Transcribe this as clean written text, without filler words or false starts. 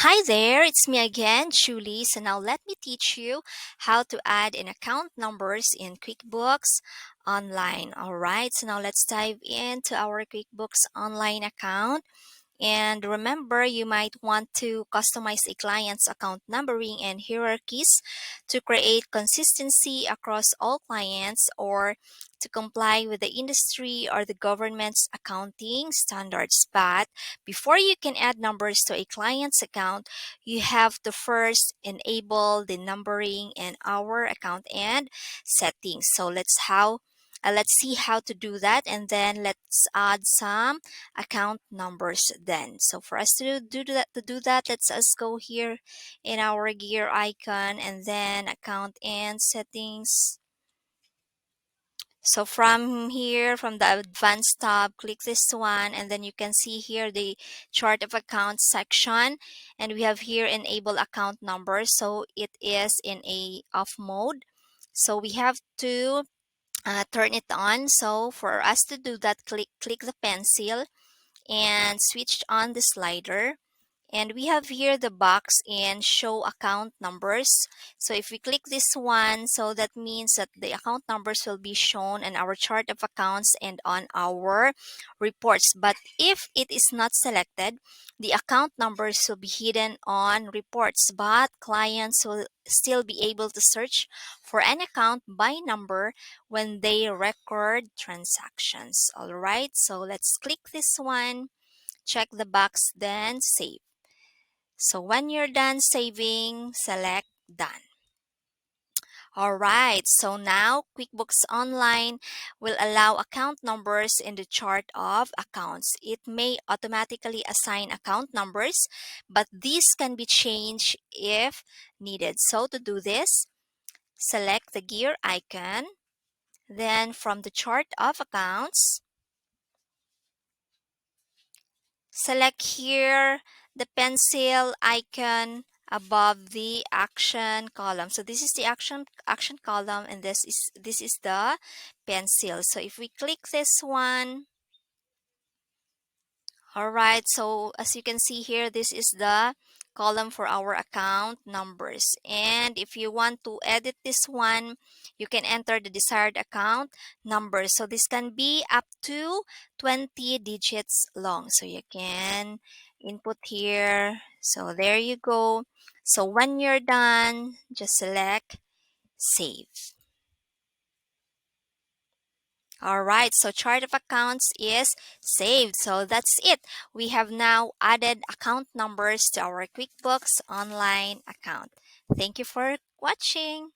Hi there, it's me again, Julie. So now let me teach you how to add in account numbers in QuickBooks Online. All right, so now let's dive into our QuickBooks Online account. And remember, you might want to customize a client's account numbering and hierarchies to create consistency across all clients or to comply with the industry or the government's accounting standards. But before you can add numbers to a client's account, you have to first enable the numbering in our account and settings. So let's see how to do that, and then let's add some account numbers then. So for us to do that, let's us go here in our gear icon and then account and settings. So from here, from the advanced tab, click this one, and then you can see here the chart of accounts section, and we have here enable account numbers. So it is in a off mode. So we have to turn it on. So for us to do that, click the pencil and switch on the slider. And we have here the box in show account numbers. So if we click this one, so that means that the account numbers will be shown in our chart of accounts and on our reports. But if it is not selected, the account numbers will be hidden on reports, but clients will still be able to search for an account by number when they record transactions. All right, so let's click this one, check the box, then save. So when you're done saving, select Done. All right, so now QuickBooks Online will allow account numbers in the chart of accounts. It may automatically assign account numbers, but these can be changed if needed. So to do this, select the gear icon, then from the chart of accounts, select here the pencil icon above the action column. So this is the action column, and this is the pencil. So if we click this one, all right, so as you can see here, this is the column for our account numbers. And if you want to edit this one, you can enter the desired account numbers. So this can be up to 20 digits long. So you can input here. So there you go. So when you're done, just select save. All right, so chart of accounts is saved. So that's it. We have now added account numbers to our QuickBooks Online account. Thank you for watching.